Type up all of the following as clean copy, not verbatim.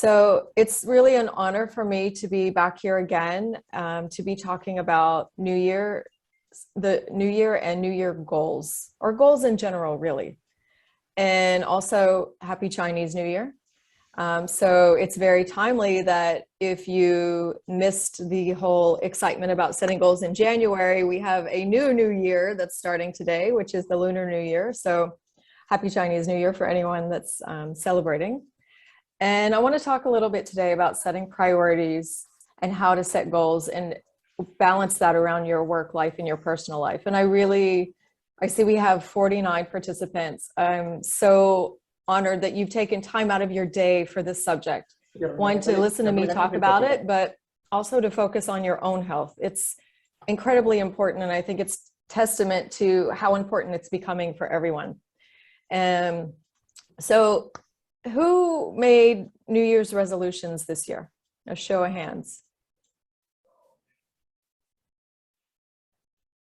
So it's really an honor for me to be back here again, to be talking about New Year, the New Year and New Year goals, or goals in general, really. And also Happy Chinese New Year. So it's very timely that if you missed the whole excitement about setting goals in January, we have a new year that's starting today, which is the Lunar New Year. So Happy Chinese New Year for anyone that's celebrating. And I want to talk a little bit today about setting priorities and how to set goals and balance that around your work life and your personal life. And I see we have 49 participants. I'm so honored that you've taken time out of your day for this subject. One, to listen to me talk about it, but also to focus on your own health. It's incredibly important, and I think it's testament to how important it's becoming for everyone. So who made New Year's resolutions this year? A show of hands.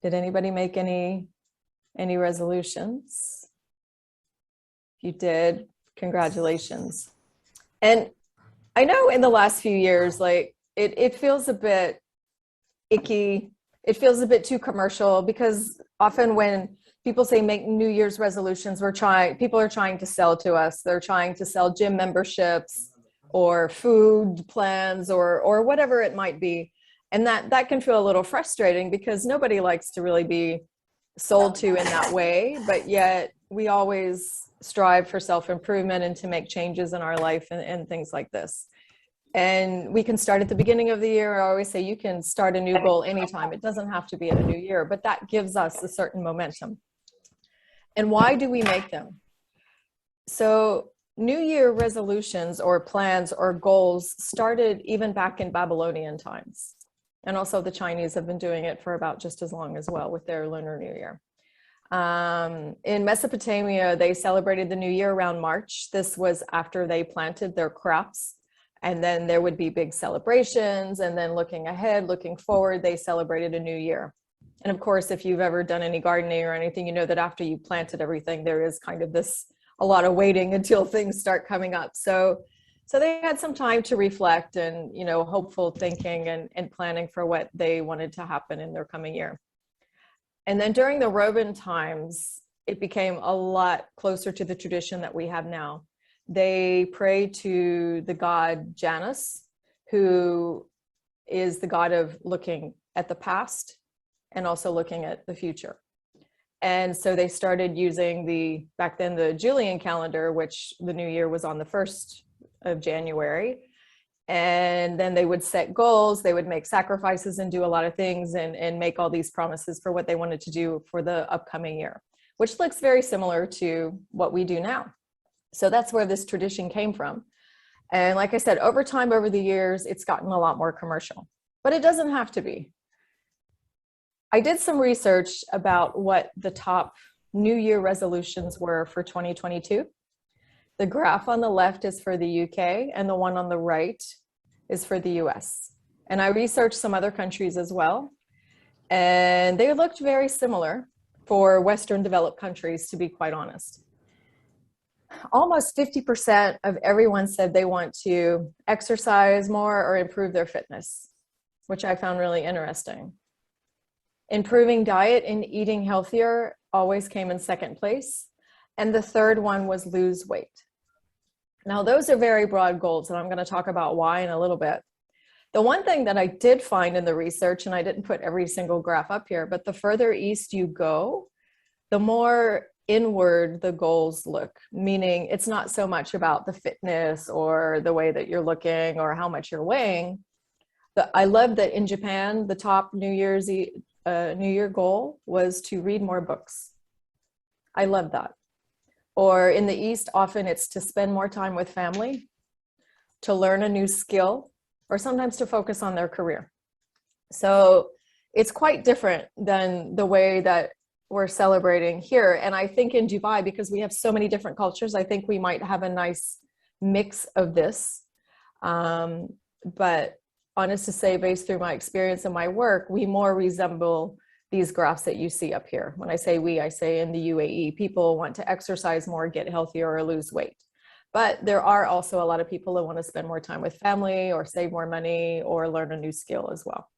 Did anybody make any resolutions? If you did, congratulations. And I know in the last few years, like it feels a bit icky. It feels a bit too commercial, because often when people say make New Year's resolutions, people are trying to sell to us. They're trying to sell gym memberships or food plans or whatever it might be. And that can feel a little frustrating, because nobody likes to really be sold to in that way. But yet we always strive for self-improvement and to make changes in our life and things like this. And we can start at the beginning of the year. I always say you can start a new goal anytime. It doesn't have to be at a new year, but that gives us a certain momentum. And why do we make them? So New Year resolutions or plans or goals started even back in Babylonian times. And also the Chinese have been doing it for about just as long as well with their Lunar New Year. In Mesopotamia, they celebrated the New Year around March. This was after they planted their crops. And then there would be big celebrations. And then looking ahead, looking forward, they celebrated a new year. And of course, if you've ever done any gardening or anything, you know that after you planted everything, there is kind of a lot of waiting until things start coming up. So they had some time to reflect and, hopeful thinking and planning for what they wanted to happen in their coming year. And then during the Roman times, it became a lot closer to the tradition that we have now. They pray to the god Janus, who is the god of looking at the past and also looking at the future. And so they started using back then, the Julian calendar, which the new year was on the 1st of January. And then they would set goals, they would make sacrifices and do a lot of things and make all these promises for what they wanted to do for the upcoming year, which looks very similar to what we do now. So that's where this tradition came from. And like I said, over time, over the years, it's gotten a lot more commercial, but it doesn't have to be. I did some research about what the top New Year resolutions were for 2022. The graph on the left is for the UK and the one on the right is for the US. And I researched some other countries as well. And they looked very similar for Western developed countries, to be quite honest. Almost 50% of everyone said they want to exercise more or improve their fitness, which I found really interesting. Improving diet and eating healthier always came in second place. And the third one was lose weight. Now, those are very broad goals, and I'm going to talk about why in a little bit. The one thing that I did find in the research, and I didn't put every single graph up here, but the further east you go, the more inward the goals look, meaning it's not so much about the fitness or the way that you're looking or how much you're weighing. I love that in Japan, the top New Year goal was to read more books. I love that. Or in the East, often it's to spend more time with family, to learn a new skill, or sometimes to focus on their career. So it's quite different than the way that we're celebrating here. And I think in Dubai, because we have so many different cultures, I think we might have a nice mix of this. But honest to say, based through my experience and my work, we more resemble these graphs that you see up here. When I say we, I say in the UAE, people want to exercise more, get healthier, or lose weight. But there are also a lot of people that want to spend more time with family or save more money or learn a new skill as well.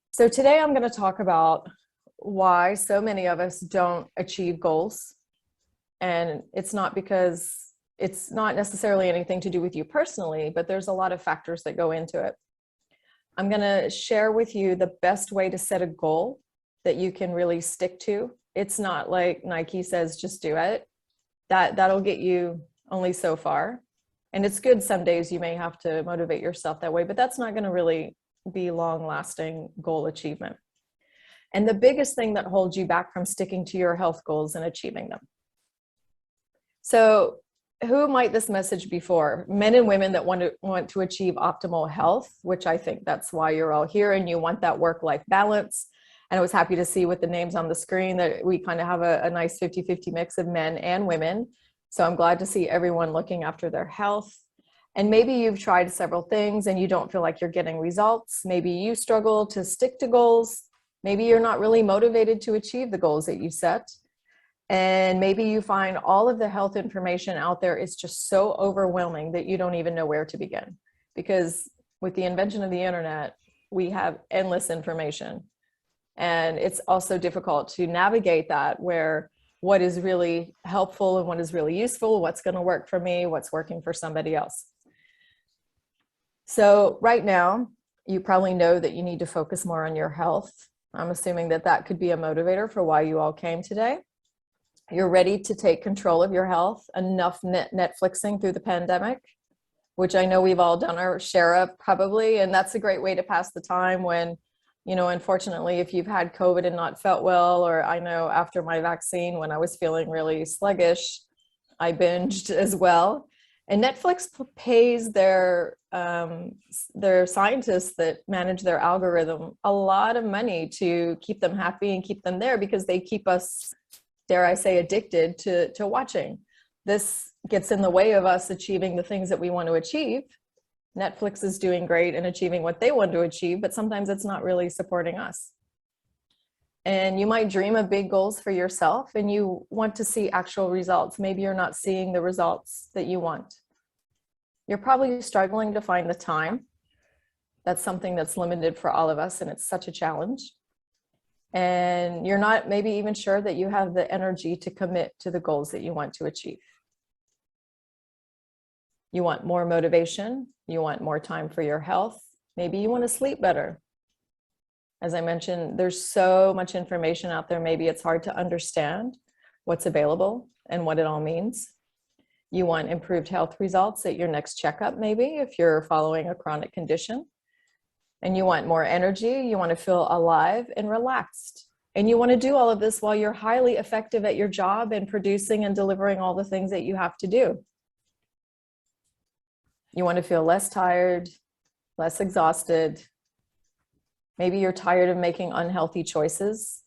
So today I'm going to talk about why so many of us don't achieve goals. And it's not because it's not necessarily anything to do with you personally, but there's a lot of factors that go into it. I'm going to share with you the best way to set a goal that you can really stick to. It's not like Nike says, just do it. That'll get you only so far. And it's good some days you may have to motivate yourself that way, but that's not going to really be long-lasting goal achievement. And the biggest thing that holds you back from sticking to your health goals and achieving them. So who might this message be for? Men and women that want to achieve optimal health, which I think that's why you're all here, and you want that work-life balance. And I was happy to see with the names on the screen that we kind of have a nice 50-50 mix of men and women. So I'm glad to see everyone looking after their health. And maybe you've tried several things and you don't feel like you're getting results. Maybe you struggle to stick to goals. Maybe you're not really motivated to achieve the goals that you set. And maybe you find all of the health information out there is just so overwhelming that you don't even know where to begin. Because with the invention of the internet, we have endless information. And it's also difficult to navigate that, where what is really helpful and what is really useful, what's going to work for me, what's working for somebody else. So right now, you probably know that you need to focus more on your health. I'm assuming that that could be a motivator for why you all came today. You're ready to take control of your health. Enough Netflixing through the pandemic, which I know we've all done our share of probably, and that's a great way to pass the time when, you know, unfortunately, if you've had COVID and not felt well, or I know after my vaccine, when I was feeling really sluggish, I binged as well. And Netflix pays their scientists that manage their algorithm a lot of money to keep them happy and keep them there, because they keep us, dare I say, addicted to watching. This gets in the way of us achieving the things that we want to achieve. Netflix is doing great in achieving what they want to achieve, but sometimes it's not really supporting us. And you might dream of big goals for yourself and you want to see actual results. Maybe you're not seeing the results that you want. You're probably struggling to find the time. That's something that's limited for all of us, and it's such a challenge. And you're not maybe even sure that you have the energy to commit to the goals that you want to achieve. You want more motivation. You want more time for your health. Maybe you want to sleep better. As I mentioned, there's so much information out there. Maybe it's hard to understand what's available and what it all means. You want improved health results at your next checkup, maybe, if you're following a chronic condition. And you want more energy. You want to feel alive and relaxed. And you want to do all of this while you're highly effective at your job and producing and delivering all the things that you have to do. You want to feel less tired, less exhausted. Maybe you're tired of making unhealthy choices,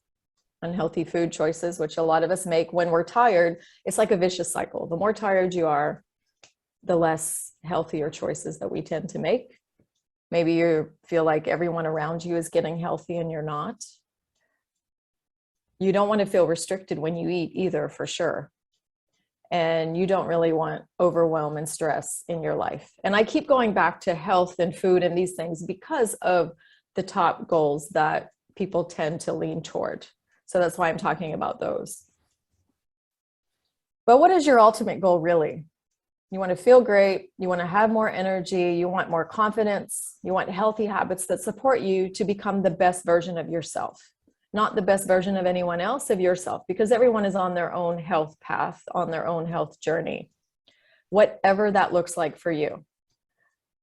unhealthy food choices, which a lot of us make when we're tired. It's like a vicious cycle. The more tired you are, the less healthier choices that we tend to make. Maybe you feel like everyone around you is getting healthy and you're not. You don't want to feel restricted when you eat either, for sure. And you don't really want overwhelm and stress in your life. And I keep going back to health and food and these things because of the top goals that people tend to lean toward. So that's why I'm talking about those. But what is your ultimate goal really? You want to feel great. You want to have more energy. You want more confidence. You want healthy habits that support you to become the best version of yourself. Not the best version of anyone else, of yourself, because everyone is on their own health path, on their own health journey, whatever that looks like for you.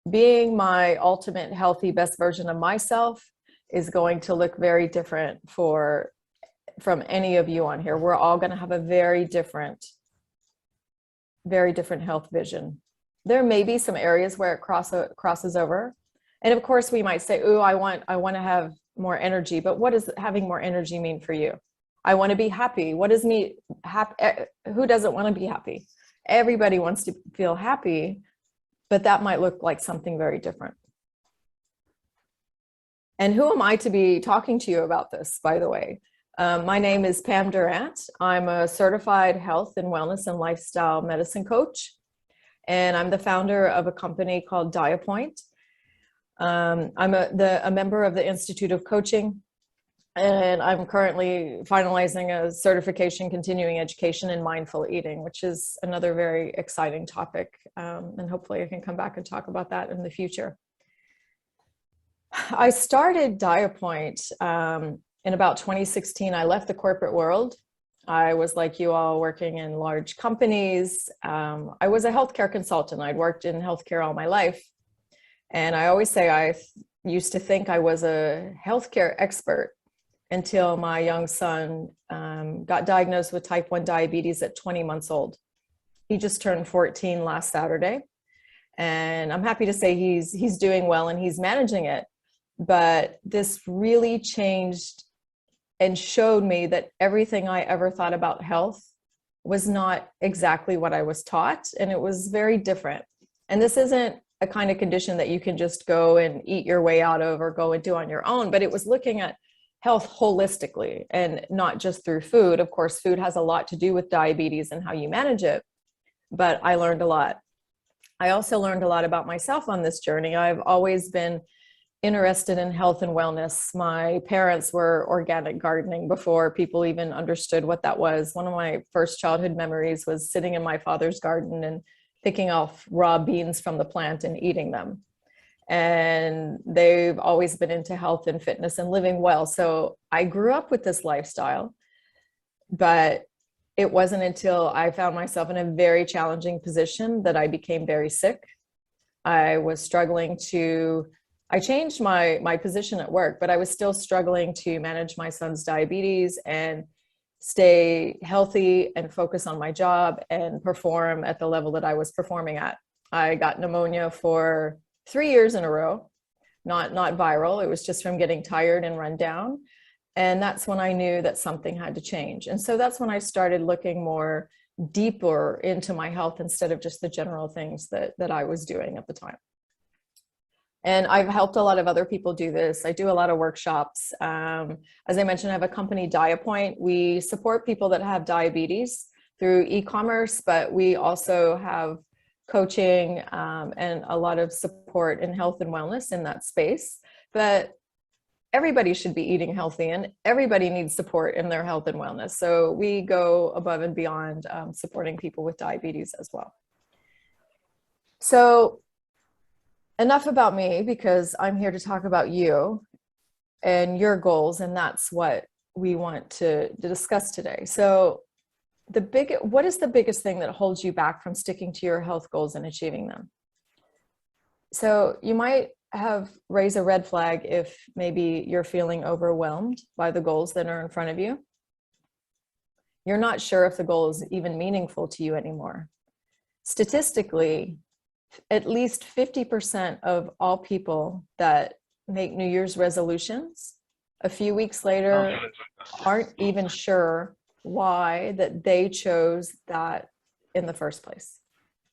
Being my ultimate healthy best version of myself is going to look very different from any of you on here. We're all going to have a very different health vision. There may be some areas where it crosses over. And of course we might say, "Ooh, I want to have more energy," but what does having more energy mean for you? I want to be happy. What does me happy? Who doesn't want to be happy? Everybody wants to feel happy, but that might look like something very different. And who am I to be talking to you about this, by the way? My name is Pam Durant. I'm a certified health and wellness and lifestyle medicine coach. and I'm the founder of a company called Diapoint. I'm a member of the Institute of Coaching, and I'm currently finalizing a certification continuing education in mindful eating, which is another very exciting topic. And hopefully I can come back and talk about that in the future. I started Diapoint in about 2016. I left the corporate world. I was like you all, working in large companies. I was a healthcare consultant. I'd worked in healthcare all my life. And I always say I used to think I was a healthcare expert until my young son got diagnosed with type 1 diabetes at 20 months old. He just turned 14 last Saturday. And I'm happy to say he's doing well and he's managing it. But this really changed and showed me that everything I ever thought about health was not exactly what I was taught, and it was very different. And this isn't a kind of condition that you can just go and eat your way out of or go and do on your own, but it was looking at health holistically and not just through food. Of course, food has a lot to do with diabetes and how you manage it, but I learned a lot. I also learned a lot about myself on this journey. I've always been interested in health and wellness. My parents were organic gardening before people even understood what that was. One of my first childhood memories was sitting in my father's garden and picking off raw beans from the plant and eating them. And they've always been into health and fitness and living well. So I grew up with this lifestyle, but it wasn't until I found myself in a very challenging position that I became very sick. I was struggling I changed my position at work, but I was still struggling to manage my son's diabetes and stay healthy and focus on my job and perform at the level that I was performing at. I got pneumonia for 3 years in a row, not viral. It was just from getting tired and run down. And that's when I knew that something had to change. And so that's when I started looking more deeper into my health instead of just the general things that I was doing at the time. And I've helped a lot of other people do this. I do a lot of workshops. As I mentioned, I have a company, Diapoint. We support people that have diabetes through e-commerce, but we also have coaching and a lot of support in health and wellness in that space. But everybody should be eating healthy and everybody needs support in their health and wellness. So we go above and beyond supporting people with diabetes as well. So enough about me, because I'm here to talk about you and your goals, and that's what we want to discuss today. So what is the biggest thing that holds you back from sticking to your health goals and achieving them? So you might have raised a red flag if maybe you're feeling overwhelmed by the goals that are in front of you. You're not sure if the goal is even meaningful to you anymore. Statistically, at least 50% of all people that make New Year's resolutions a few weeks later aren't even sure why that they chose that in the first place.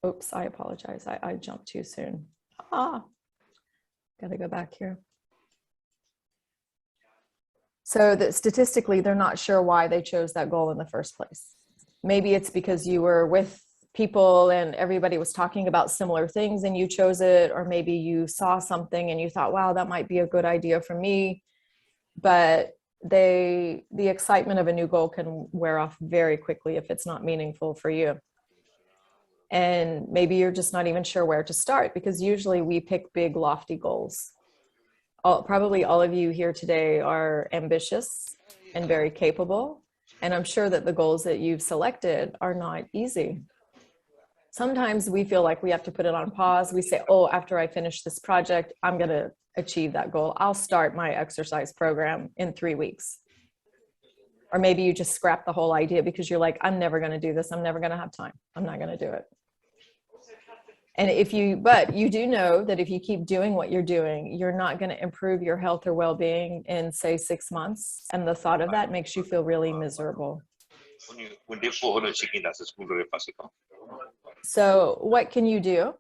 Oops, I apologize. I jumped too soon. Got to go back here. So that statistically, they're not sure why they chose that goal in the first place. Maybe it's because you were with people and everybody was talking about similar things and you chose it, or maybe you saw something and you thought, wow, that might be a good idea for me. But the excitement of a new goal can wear off very quickly if it's not meaningful for you. And maybe you're just not even sure where to start, because usually we pick big, lofty goals. Probably all of you here today are ambitious and very capable. And I'm sure that the goals that you've selected are not easy. Sometimes we feel like we have to put it on pause. We say, oh, after I finish this project, I'm going to achieve that goal. I'll start my exercise program in 3 weeks. Or maybe you just scrap the whole idea because you're like, I'm never going to do this. I'm never going to have time. I'm not going to do it. And but you do know that if you keep doing what you're doing, you're not going to improve your health or well-being in, say, 6 months. And the thought of that makes you feel really miserable. So what can you do?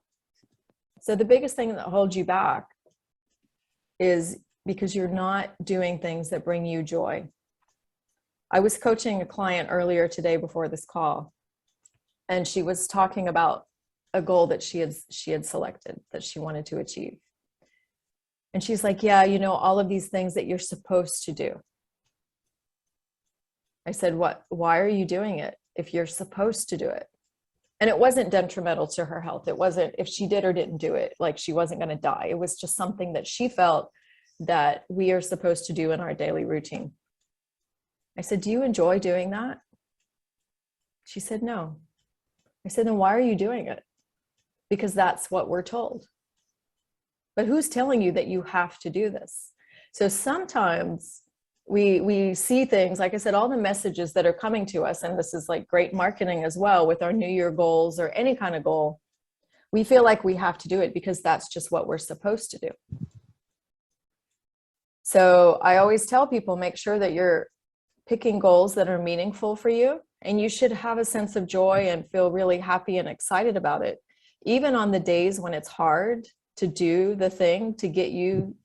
So the biggest thing that holds you back is because you're not doing things that bring you joy. I was coaching a client earlier today before this call, and she was talking about a goal that she had selected that she wanted to achieve. And she's like, yeah, you know, all of these things that you're supposed to do. I said, why are you doing it if you're supposed to do it? And it wasn't detrimental to her health. It wasn't, if she did or didn't do it, like she wasn't going to die. It was just something that she felt that we are supposed to do in our daily routine. I said, do you enjoy doing that? She said, no. I said, then why are you doing it? Because that's what we're told. But who's telling you that you have to do this? So sometimes we see things, like I said, all the messages that are coming to us, and this is like great marketing as well with our New Year goals or any kind of goal, we feel like we have to do it because that's just what we're supposed to do. So I always tell people, make sure that you're picking goals that are meaningful for you, and you should have a sense of joy and feel really happy and excited about it. Even on the days when it's hard to do the thing to get you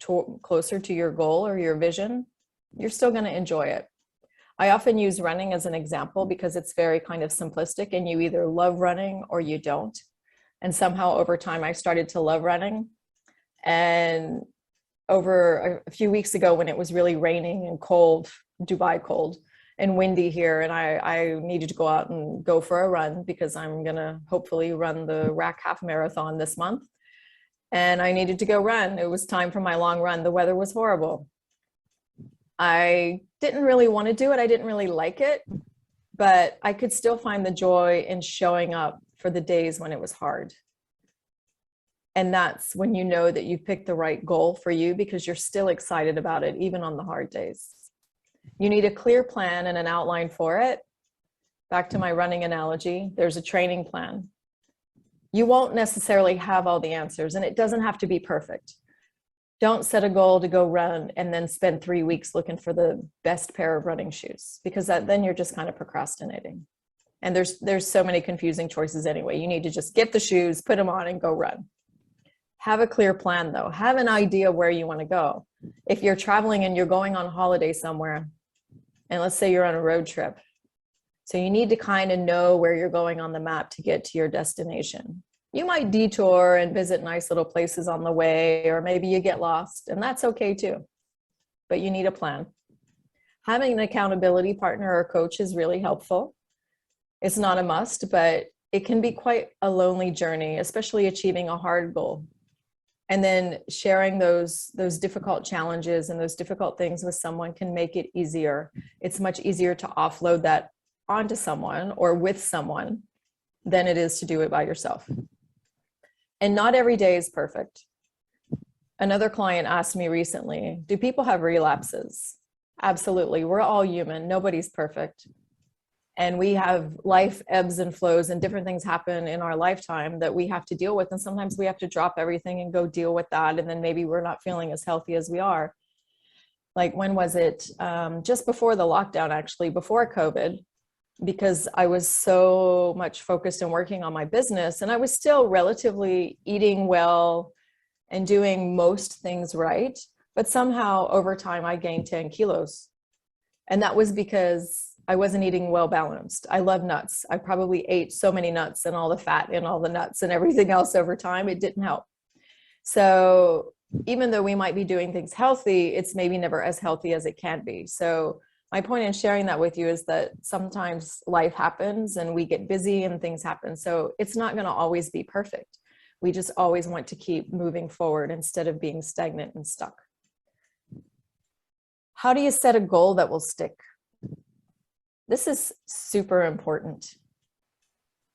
closer to your goal or your vision, you're still going to enjoy it. I often use running as an example because it's very kind of simplistic, and you either love running or you don't. And somehow over time, I started to love running. And over a few weeks ago, when it was really raining and cold, Dubai cold and windy here, and I needed to go out and go for a run because I'm going to hopefully run the RAC half marathon this month. And I needed to go run. It was time for my long run. The weather was horrible. I didn't really want to do it. I didn't really like it, but I could still find the joy in showing up for the days when it was hard. And that's when you know that you've picked the right goal for you, because you're still excited about it, even on the hard days. You need a clear plan and an outline for it. Back to my running analogy, there's a training plan. You won't necessarily have all the answers, and it doesn't have to be perfect. Don't set a goal to go run and then spend 3 weeks looking for the best pair of running shoes, because then you're just kind of procrastinating. And there's so many confusing choices anyway. You need to just get the shoes, put them on, and go run. Have a clear plan though. Have an idea where you want to go. If you're traveling and you're going on holiday somewhere, and let's say you're on a road trip, so you need to kind of know where you're going on the map to get to your destination. You might detour and visit nice little places on the way, or maybe you get lost, and that's okay too. But you need a plan. Having an accountability partner or coach is really helpful. It's not a must, but it can be quite a lonely journey, especially achieving a hard goal. And then sharing those difficult challenges and those difficult things with someone can make it easier. It's much easier to offload that onto someone or with someone than it is to do it by yourself. And not every day is perfect. Another client asked me recently, do people have relapses? Absolutely. We're all human. Nobody's perfect. And we have life ebbs and flows, and different things happen in our lifetime that we have to deal with. And sometimes we have to drop everything and go deal with that. And then maybe we're not feeling as healthy as we are. Like, when was it? Just before the lockdown, actually, before COVID, because I was so much focused and working on my business, and I was still relatively eating well and doing most things right. But somehow over time, I gained 10 kilos. And that was because I wasn't eating well balanced. I love nuts. I probably ate so many nuts and all the fat in all the nuts and everything else over time. It didn't help. So even though we might be doing things healthy, it's maybe never as healthy as it can be. So my point in sharing that with you is that sometimes life happens and we get busy and things happen. So it's not going to always be perfect. We just always want to keep moving forward instead of being stagnant and stuck. How do you set a goal that will stick? This is super important.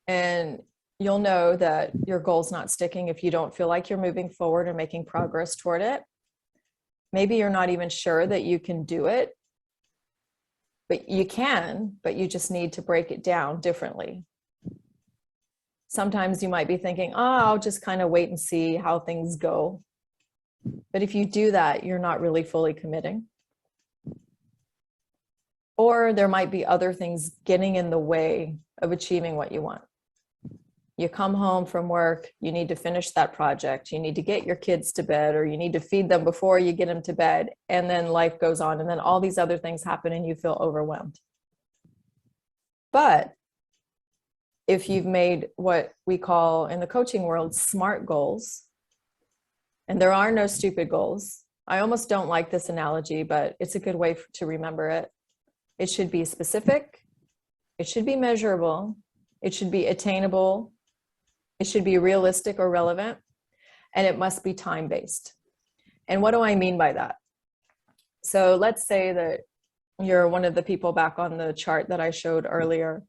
And you'll know that your goal's not sticking if you don't feel like you're moving forward or making progress toward it. Maybe you're not even sure that you can do it, but you can, but you just need to break it down differently. Sometimes you might be thinking, oh, I'll just kind of wait and see how things go. But if you do that, you're not really fully committing. Or there might be other things getting in the way of achieving what you want. You come home from work, you need to finish that project, you need to get your kids to bed, or you need to feed them before you get them to bed, and then life goes on, and then all these other things happen and you feel overwhelmed. But if you've made what we call in the coaching world SMART goals, and there are no stupid goals. I almost don't like this analogy, but it's a good way to remember it. It should be specific, it should be measurable, it should be attainable, it should be realistic or relevant, and it must be time-based. And what do I mean by that? So let's say that you're one of the people back on the chart that I showed earlier,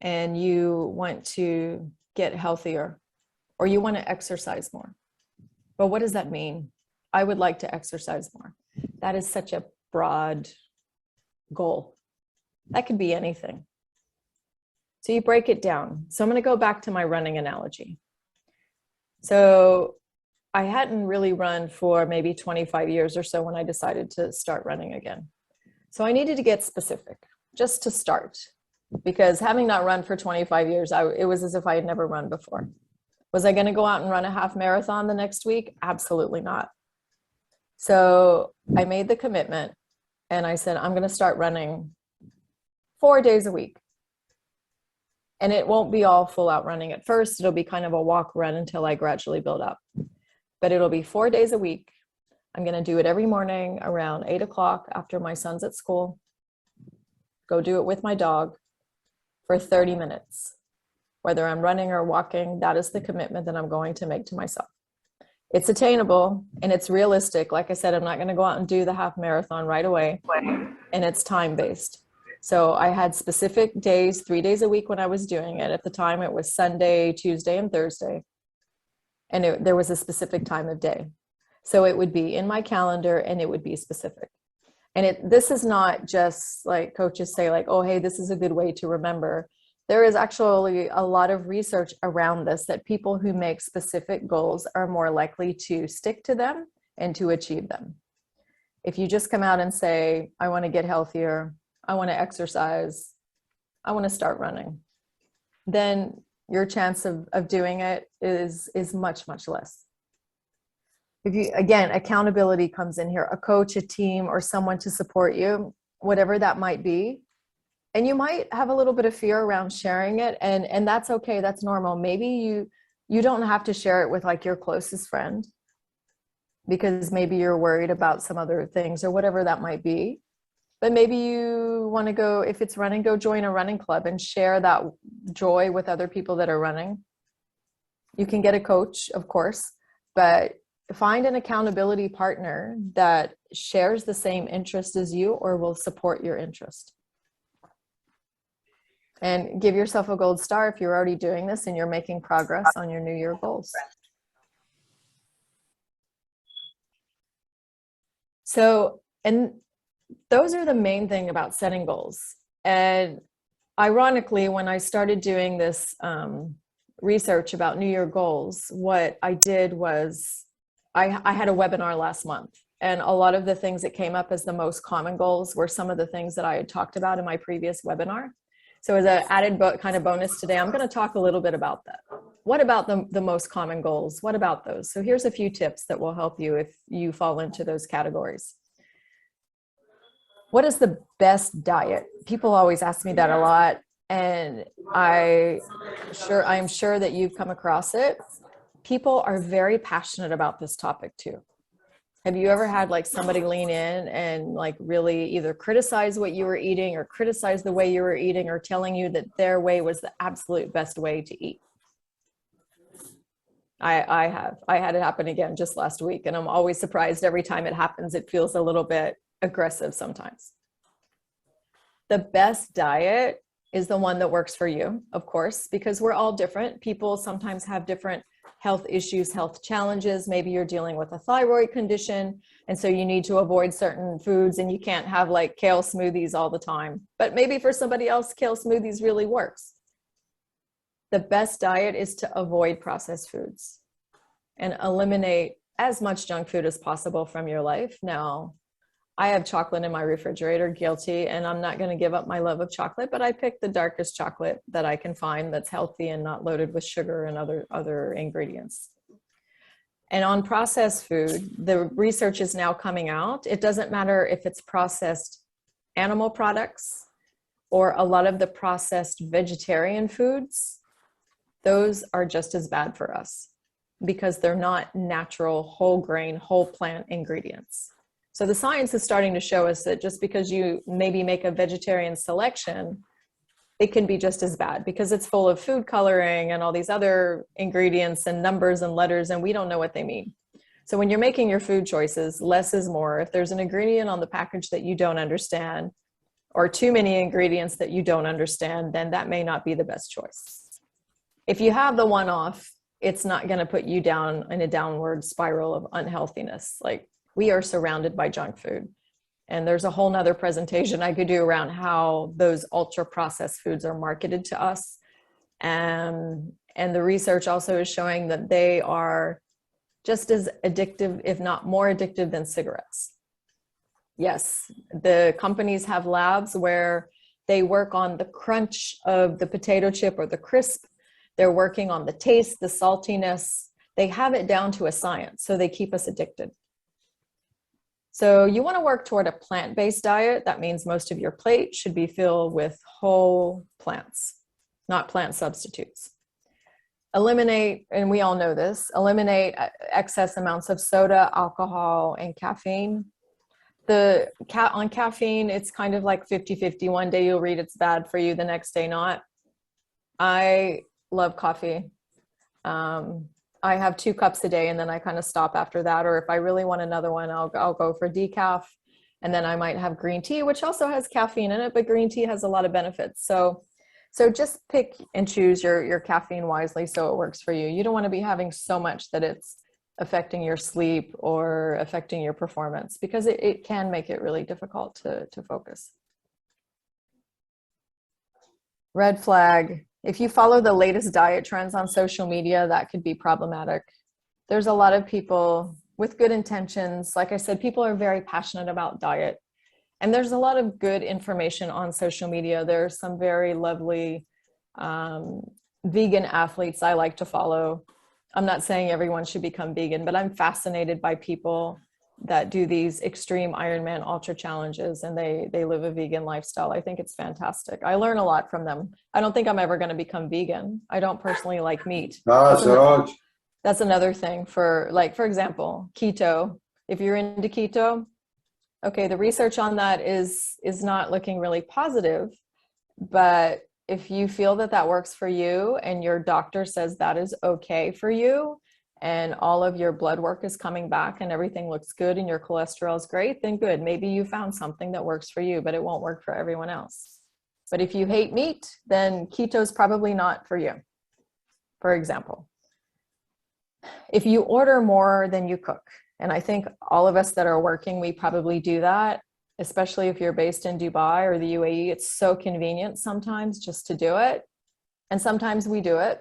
and you want to get healthier, or you want to exercise more. But what does that mean? I would like to exercise more. That is such a broad goal. That could be anything. So you break it down. So I'm going to go back to my running analogy. So I hadn't really run for maybe 25 years or so when I decided to start running again. So I needed to get specific just to start, because having not run for 25 years, it was as if I had never run before. Was I going to go out and run a half marathon the next week? Absolutely not. So I made the commitment and I said, I'm going to start running 4 days a week. And it won't be all full out running at first. It'll be kind of a walk run until I gradually build up. But it'll be 4 days a week. I'm going to do it every morning around 8 o'clock after my son's at school. Go do it with my dog for 30 minutes. Whether I'm running or walking, that is the commitment that I'm going to make to myself. It's attainable and it's realistic. Like I said, I'm not going to go out and do the half marathon right away, and it's time-based. So I had specific days, 3 days a week when I was doing it. At the time, it was Sunday, Tuesday, and Thursday. And there was a specific time of day. So it would be in my calendar and it would be specific. And this is not just like coaches say like, oh, hey, this is a good way to remember. There is actually a lot of research around this, that people who make specific goals are more likely to stick to them and to achieve them. If you just come out and say, I want to get healthier, I want to exercise, I want to start running, then your chance of doing it is much, much less. If you, again, accountability comes in here, a coach, a team, or someone to support you, whatever that might be. And you might have a little bit of fear around sharing it, and that's okay, that's normal. Maybe you don't have to share it with like your closest friend, because maybe you're worried about some other things or whatever that might be. But maybe you want to go, if it's running, go join a running club and share that joy with other people that are running. You can get a coach, of course, but find an accountability partner that shares the same interest as you or will support your interest. And give yourself a gold star if you're already doing this and you're making progress on your New Year goals. So, and those are the main thing about setting goals. And ironically, when I started doing this research about New Year goals, what I did was I had a webinar last month, and a lot of the things that came up as the most common goals were some of the things that I had talked about in my previous webinar. So as an added kind of bonus today, I'm going to talk a little bit about that. What about the most common goals? What about those? So here's a few tips that will help you if you fall into those categories. What is the best diet? People always ask me that a lot, and I'm sure that you've come across it. People are very passionate about this topic too. Have you ever had like somebody lean in and like really either criticize what you were eating or criticize the way you were eating, or telling you that their way was the absolute best way to eat? I had it happen again just last week, and I'm always surprised every time it happens. It feels a little bit aggressive sometimes. The best diet is the one that works for you, of course, because we're all different. People sometimes have different health issues, health challenges. Maybe you're dealing with a thyroid condition, and so you need to avoid certain foods, and you can't have like kale smoothies all the time. But maybe for somebody else, kale smoothies really works. The best diet is to avoid processed foods and eliminate as much junk food as possible from your life. Now, I have chocolate in my refrigerator, guilty, and I'm not going to give up my love of chocolate, but I pick the darkest chocolate that I can find that's healthy and not loaded with sugar and other ingredients. And on processed food, the research is now coming out. It doesn't matter if it's processed animal products or a lot of the processed vegetarian foods. those are just as bad for us because they're not natural, whole grain, whole plant ingredients. So the science is starting to show us that just because you maybe make a vegetarian selection, it can be just as bad because it's full of food coloring and all these other ingredients and numbers and letters, and we don't know what they mean. So when you're making your food choices, less is more. If there's an ingredient on the package that you don't understand, or too many ingredients that you don't understand, then that may not be the best choice. If you have the one off, it's not going to put you down in a downward spiral of unhealthiness. Like, we are surrounded by junk food. And there's a whole nother presentation I could do around how those ultra processed foods are marketed to us. And the research also is showing that they are just as addictive, if not more addictive than cigarettes. Yes, the companies have labs where they work on the crunch of the potato chip or the crisp. They're working on the taste, the saltiness. They have it down to a science, so they keep us addicted. So you want to work toward a plant-based diet. That means most of your plate should be filled with whole plants, not plant substitutes. Eliminate, and we all know this, eliminate excess amounts of soda, alcohol, and caffeine. On caffeine, it's kind of like 50-50. One day you'll read it's bad for you, the next day not. I love coffee. I have 2 cups a day and then I kind of stop after that. Or if I really want another one, I'll go for decaf. And then I might have green tea, which also has caffeine in it, but green tea has a lot of benefits. So just pick and choose your caffeine wisely so it works for you. You don't want to be having so much that it's affecting your sleep or affecting your performance, because it can make it really difficult to focus. Red flag. If you follow the latest diet trends on social media, that could be problematic. There's a lot of people with good intentions. Like I said, people are very passionate about diet. And there's a lot of good information on social media. There's some very lovely vegan athletes I like to follow. I'm not saying everyone should become vegan, but I'm fascinated by people that do these extreme Ironman ultra challenges and they live a vegan lifestyle. I think it's fantastic. I learn a lot from them. I don't think I'm ever going to become vegan. I don't personally like meat. That's another thing. For example, keto. If you're into keto, okay, the research on that is not looking really positive, but if you feel that works for you and your doctor says that is okay for you, and all of your blood work is coming back and everything looks good and your cholesterol is great, then good. Maybe you found something that works for you, but it won't work for everyone else. But if you hate meat, then keto is probably not for you, for example. If you order more than you cook, and I think all of us that are working, we probably do that, especially if you're based in Dubai or the UAE. It's so convenient sometimes just to do it. And sometimes we do it.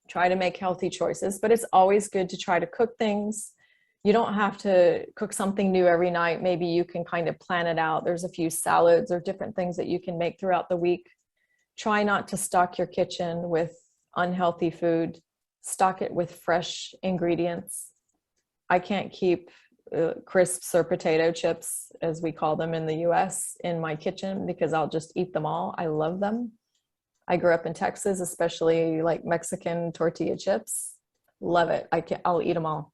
Try to make healthy choices, but it's always good to try to cook things. You don't have to cook something new every night. Maybe you can kind of plan it out. There's a few salads or different things that you can make throughout the week. Try not to stock your kitchen with unhealthy food. Stock it with fresh ingredients. I can't keep crisps or potato chips, as we call them in the US, in my kitchen because I'll just eat them all. I love them. I grew up in Texas, especially like Mexican tortilla chips. Love it. I'll eat them all.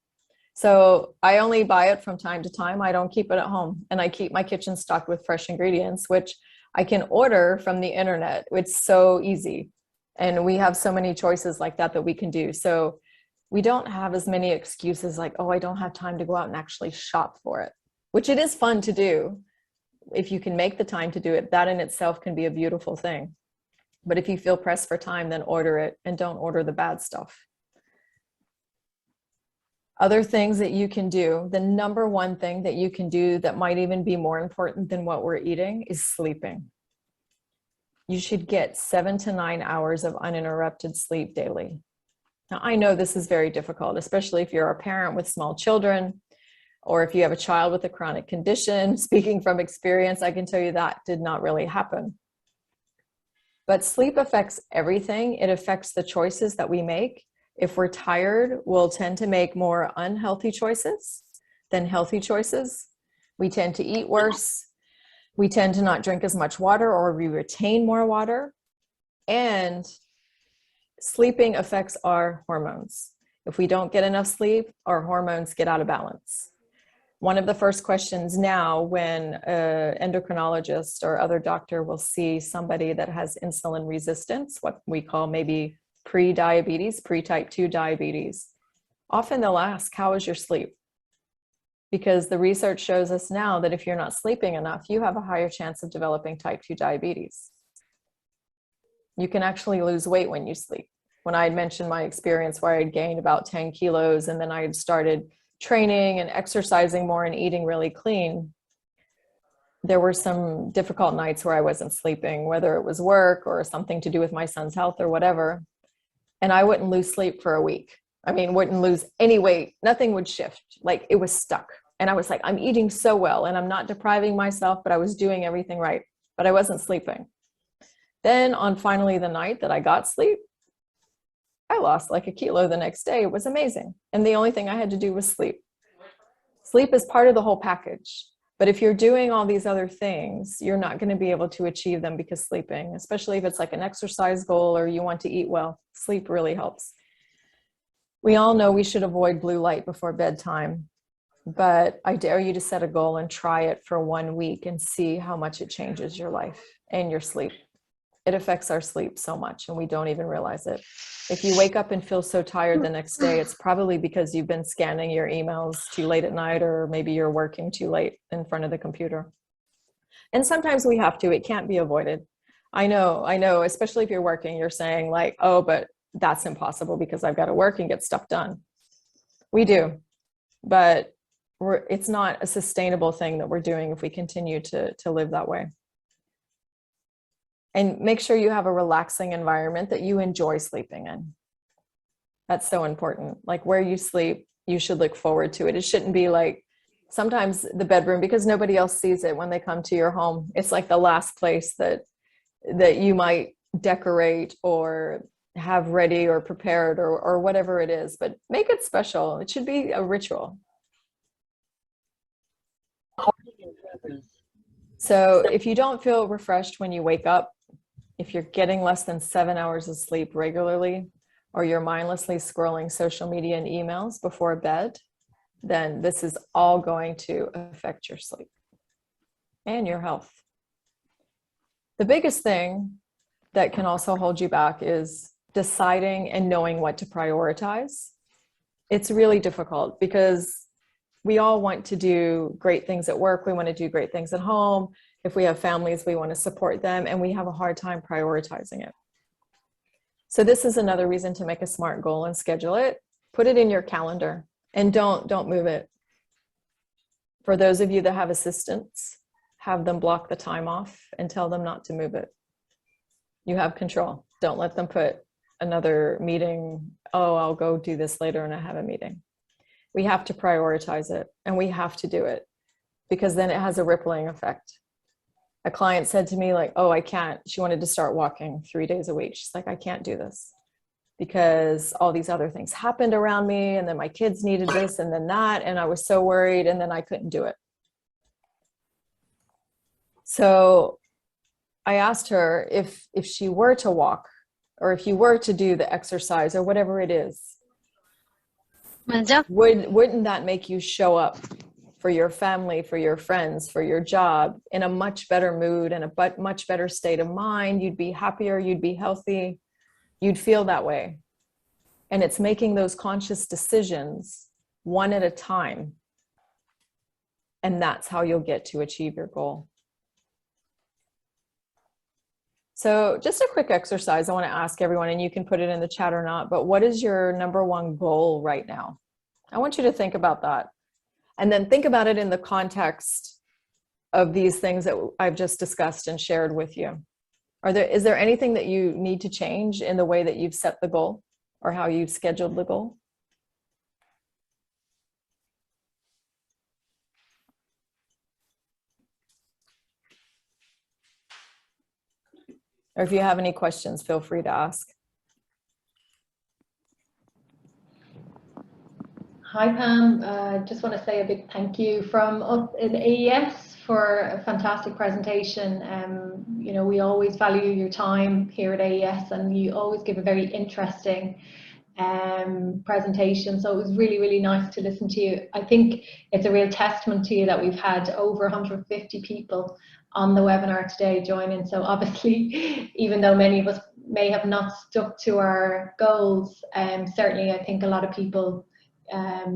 So I only buy it from time to time. I don't keep it at home. And I keep my kitchen stocked with fresh ingredients, which I can order from the internet. It's so easy. And we have so many choices like that we can do. So we don't have as many excuses like, oh, I don't have time to go out and actually shop for it, which it is fun to do. If you can make the time to do it, that in itself can be a beautiful thing. But if you feel pressed for time, then order it and don't order the bad stuff. Other things that you can do, the number one thing that you can do that might even be more important than what we're eating is sleeping. You should get 7 to 9 hours of uninterrupted sleep daily. Now, I know this is very difficult, especially if you're a parent with small children, or if you have a child with a chronic condition. Speaking from experience, I can tell you that did not really happen. But sleep affects everything. It affects the choices that we make. If we're tired, we'll tend to make more unhealthy choices than healthy choices. We tend to eat worse. We tend to not drink as much water, or we retain more water. And sleeping affects our hormones. If we don't get enough sleep, our hormones get out of balance. One of the first questions now when an endocrinologist or other doctor will see somebody that has insulin resistance, what we call maybe pre-diabetes, pre-type 2 diabetes, often they'll ask, how is your sleep? Because the research shows us now that if you're not sleeping enough, you have a higher chance of developing type 2 diabetes. You can actually lose weight when you sleep. When I had mentioned my experience where I had gained about 10 kilos and then I had started training and exercising more and eating really clean, there were some difficult nights where I wasn't sleeping, whether it was work or something to do with my son's health or whatever. And I wouldn't lose sleep for a week. I mean, wouldn't lose any weight. Nothing would shift. Like it was stuck. And I was like, I'm eating so well and I'm not depriving myself, but I was doing everything right, but I wasn't sleeping. Then on finally the night that I got sleep, I lost like a kilo the next day. It was amazing. And the only thing I had to do was sleep. Sleep is part of the whole package. But if you're doing all these other things, you're not going to be able to achieve them because sleeping, especially if it's like an exercise goal or you want to eat well, sleep really helps. We all know we should avoid blue light before bedtime, but I dare you to set a goal and try it for 1 week and see how much it changes your life and your sleep. It affects our sleep so much and we don't even realize it. If you wake up and feel so tired the next day, it's probably because you've been scanning your emails too late at night, or maybe you're working too late in front of the computer. And sometimes we have to, it can't be avoided. I know, especially if you're working, you're saying like, oh, but that's impossible because I've got to work and get stuff done. We do, but it's not a sustainable thing that we're doing if we continue to live that way. And make sure you have a relaxing environment that you enjoy sleeping in. That's so important. Like where you sleep, you should look forward to it. It shouldn't be like sometimes the bedroom, because nobody else sees it when they come to your home. It's like the last place that you might decorate or have ready or prepared or whatever it is, but make it special. It should be a ritual. So if you don't feel refreshed when you wake up, if you're getting less than 7 hours of sleep regularly, or you're mindlessly scrolling social media and emails before bed, then this is all going to affect your sleep and your health. The biggest thing that can also hold you back is deciding and knowing what to prioritize. It's really difficult because we all want to do great things at work. We want to do great things at home. If we have families, we want to support them, and we have a hard time prioritizing it. So this is another reason to make a SMART goal and schedule it. Put it in your calendar and don't move it. For those of you that have assistants, have them block the time off and tell them not to move it. You have control. Don't let them put another meeting, oh, I'll go do this later and I have a meeting. We have to prioritize it and we have to do it because then it has a rippling effect. A client said to me like, oh, I can't. She wanted to start walking 3 days a week. She's like, I can't do this because all these other things happened around me. And then my kids needed this and then that. And I was so worried and then I couldn't do it. So I asked her if she were to walk or if you were to do the exercise or whatever it is, wouldn't that make you show up for your family, for your friends, for your job in a much better mood and a much better state of mind? You'd be happier, you'd be healthy, you'd feel that way. And it's making those conscious decisions one at a time. And that's how you'll get to achieve your goal. So just a quick exercise I want to ask everyone, and you can put it in the chat or not, but what is your number one goal right now? I want you to think about that. And then think about it in the context of these things that I've just discussed and shared with you. Is there anything that you need to change in the way that you've set the goal or how you've scheduled the goal? Or if you have any questions, feel free to ask. Hi Pam, just want to say a big thank you from us in AES for a fantastic presentation. You know, we always value your time here at AES, and you always give a very interesting presentation. So it was really, really nice to listen to you. I think it's a real testament to you that we've had over 150 people on the webinar today joining. So obviously, even though many of us may have not stuck to our goals, certainly I think a lot of people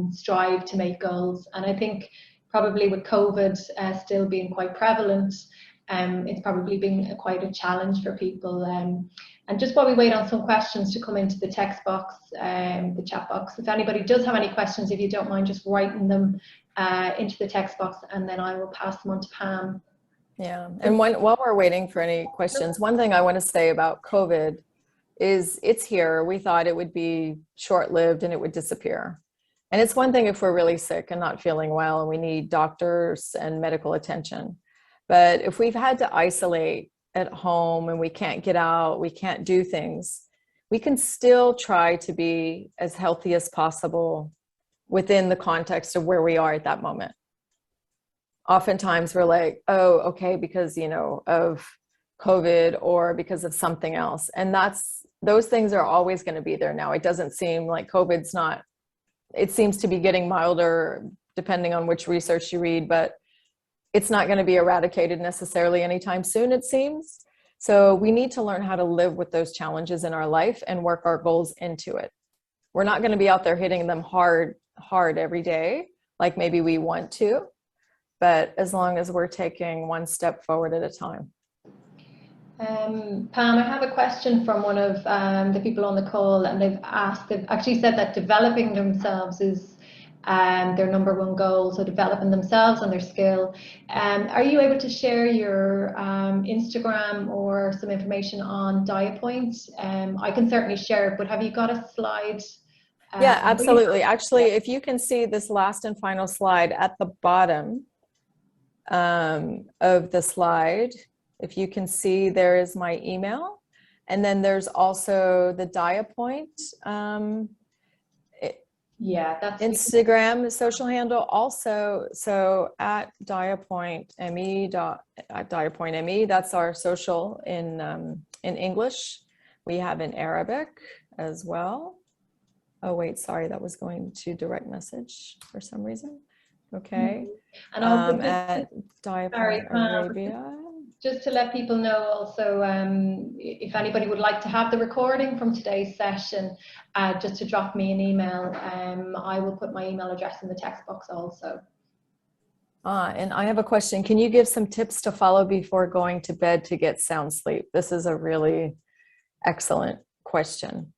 strive to make goals. And I think probably with COVID still being quite prevalent, it's probably been quite a challenge for people. And just while we wait on some questions to come into the text box, the chat box, if anybody does have any questions, if you don't mind just writing them into the text box, and then I will pass them on to Pam. Yeah, and while we're waiting for any questions, one thing I want to say about COVID is it's here. We thought it would be short-lived and it would disappear. And it's one thing if we're really sick and not feeling well and we need doctors and medical attention. But if we've had to isolate at home and we can't get out, we can't do things, we can still try to be as healthy as possible within the context of where we are at that moment. Oftentimes we're like, oh, okay, because, you know, of COVID or because of something else. And those things are always going to be there now. It doesn't seem like COVID's not, it seems to be getting milder depending on which research you read, but it's not going to be eradicated necessarily anytime soon, it seems. So we need to learn how to live with those challenges in our life and work our goals into it. We're not going to be out there hitting them hard every day, like maybe we want to, but as long as we're taking one step forward at a time. Pam, I have a question from one of the people on the call, and they've actually said that developing themselves is their number one goal, so developing themselves and their skill. Are you able to share your Instagram or some information on Diapoint? I can certainly share it, but have you got a slide? Yeah, absolutely. Actually, if you can see this last and final slide at the bottom of the slide, if you can see, there is my email, and then there's also the Diapoint that's Instagram social handle also. So at Diapoint.me, that's our social in English. We have in Arabic as well. Oh wait, sorry, that was going to direct message for some reason. Okay. And also at Diapoint Arabia. Just to let people know also, if anybody would like to have the recording from today's session, just to drop me an email. I will put my email address in the text box also. And I have a question. Can you give some tips to follow before going to bed to get sound sleep? This is a really excellent question.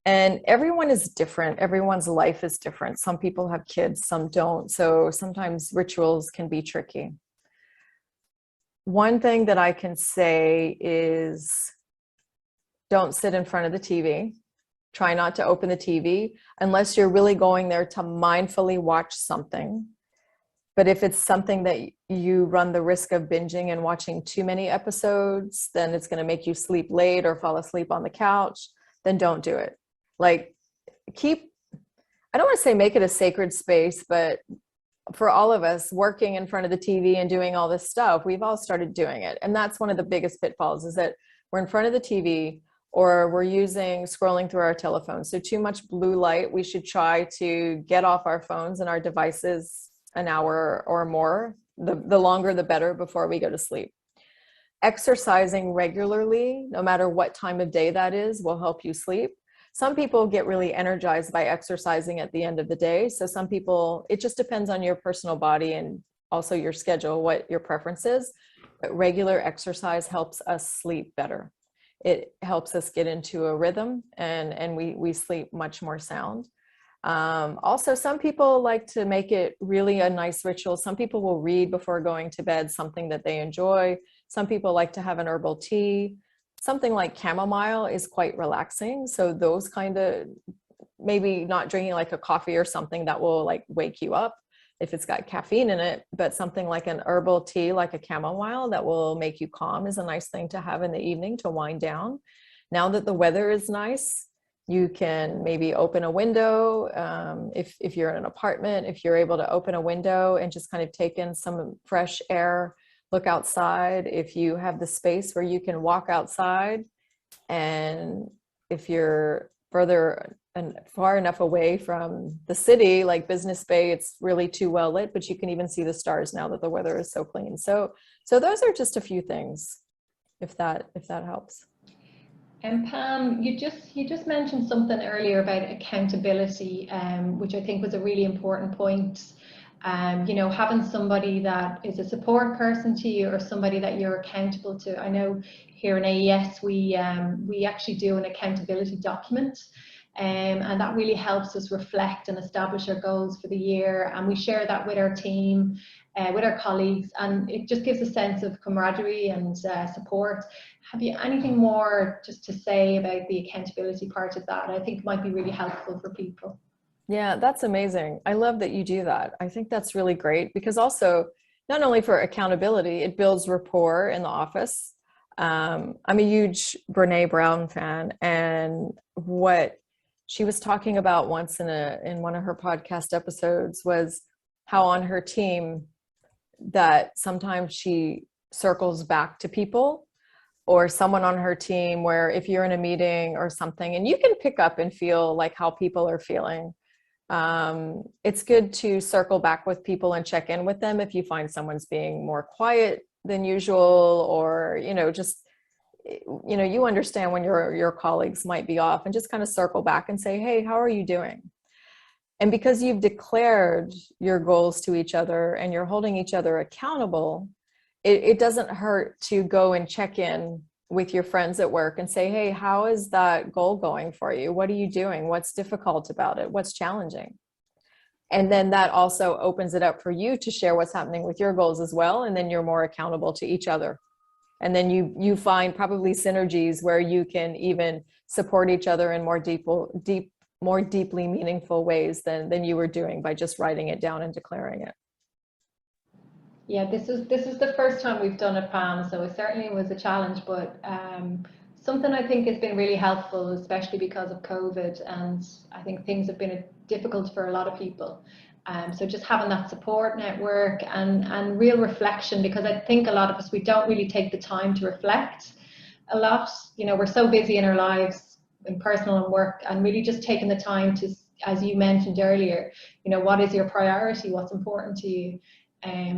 And everyone is different. Everyone's life is different. Some people have kids, some don't. So sometimes rituals can be tricky. One thing that I can say is don't sit in front of the TV. Try not to open the TV unless you're really going there to mindfully watch something. But if it's something that you run the risk of binging and watching too many episodes, then it's going to make you sleep late or fall asleep on the couch, then don't do it. Like I don't want to say make it a sacred space, but for all of us working in front of the TV and doing all this stuff, we've all started doing it. And that's one of the biggest pitfalls, is that we're in front of the TV or we're scrolling through our telephones. So too much blue light. We should try to get off our phones and our devices an hour or more. The longer, the better, before we go to sleep. Exercising regularly, no matter what time of day that is, will help you sleep. Some people get really energized by exercising at the end of the day. So some people, it just depends on your personal body and also your schedule, what your preference is. But regular exercise helps us sleep better. It helps us get into a rhythm, and we sleep much more sound. Also, some people like to make it really a nice ritual. Some people will read before going to bed, something that they enjoy. Some people like to have an herbal tea. Something like chamomile is quite relaxing. So those kind of, maybe not drinking like a coffee or something that will like wake you up if it's got caffeine in it, but something like an herbal tea, like a chamomile, that will make you calm is a nice thing to have in the evening to wind down. Now that the weather is nice, You can maybe open a window. If you're in an apartment, if you're able to open a window and just kind of take in some fresh air, look outside. If you have the space where you can walk outside, and if you're further and far enough away from the city, like Business Bay, it's really too well lit, but you can even see the stars now that the weather is so clean. So those are just a few things, if that helps. And Pam, you just mentioned something earlier about accountability, which I think was a really important point. You know, having somebody that is a support person to you or somebody that you're accountable to. I know here in AES we actually do an accountability document, and that really helps us reflect and establish our goals for the year, and we share that with our team, with our colleagues, and it just gives a sense of camaraderie and support. Have you anything more just to say about the accountability part of that? I think might be really helpful for people. Yeah, that's amazing. I love that you do that. I think that's really great because also not only for accountability, it builds rapport in the office. I'm a huge Brene Brown fan, and what she was talking about once in one of her podcast episodes was how on her team that sometimes she circles back to people, or someone on her team where if you're in a meeting or something and you can pick up and feel like how people are feeling, it's good to circle back with people and check in with them if you find someone's being more quiet than usual, or just you understand when your colleagues might be off, and just kind of circle back and say, hey, how are you doing? And because you've declared your goals to each other and you're holding each other accountable, it doesn't hurt to go and check in with your friends at work and say, hey, how is that goal going for you? What are you doing? What's difficult about it? What's challenging? And then that also opens it up for you to share what's happening with your goals as well. And then you're more accountable to each other. And then you find probably synergies where you can even support each other in more deeply meaningful ways than you were doing by just writing it down and declaring it. Yeah, this is the first time we've done it, Pam, so it certainly was a challenge, but something I think has been really helpful, especially because of COVID, and I think things have been difficult for a lot of people. So just having that support network and real reflection, because I think a lot of us, we don't really take the time to reflect a lot. We're so busy in our lives, in personal and work, and really just taking the time to, as you mentioned earlier, what is your priority, what's important to you.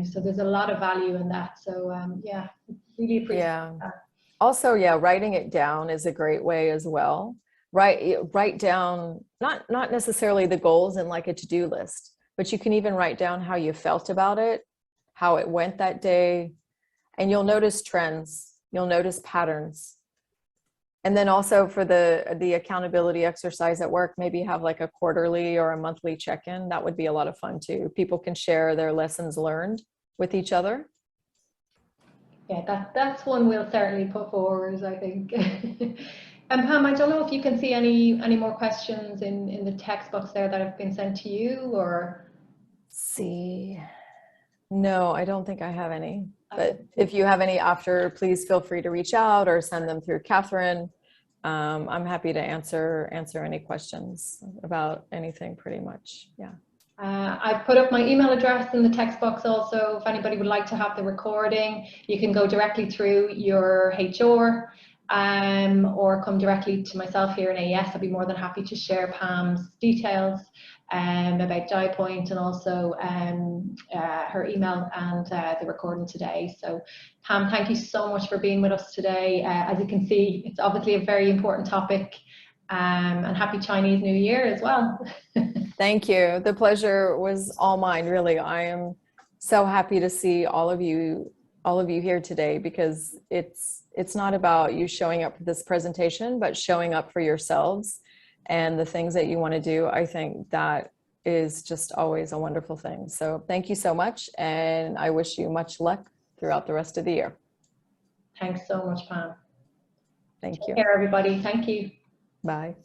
So there's a lot of value in that. So yeah, really appreciate that. Also, writing it down is a great way as well. Write down not necessarily the goals in like a to-do list, but you can even write down how you felt about it, how it went that day, and you'll notice trends, you'll notice patterns. And then also for the accountability exercise at work, maybe have like a quarterly or a monthly check-in. That would be a lot of fun too. People can share their lessons learned with each other. Yeah, that's one we'll certainly put forward, I think. And Pam, I don't know if you can see any more questions in the text box there that have been sent to you, or? See, no, I don't think I have any. But if you have any after, please feel free to reach out or send them through Catherine. I'm happy to answer any questions about anything pretty much. Yeah. I've put up my email address in the text box also. If anybody would like to have the recording, you can go directly through your HR or come directly to myself here in AES. I'll be more than happy to share Pam's details about Diapoint, and also her email and the recording today. So Pam, thank you so much for being with us today. As you can see, it's obviously a very important topic, and happy Chinese New Year as well. Thank you. The pleasure was all mine, really. I am so happy to see all of you here today, because it's not about you showing up for this presentation, but showing up for yourselves and the things that you want to do. I think that is just always a wonderful thing. So thank you so much, and I wish you much luck throughout the rest of the year. Thanks so much, Pam. Thank you. Take care, everybody. Thank you. Bye.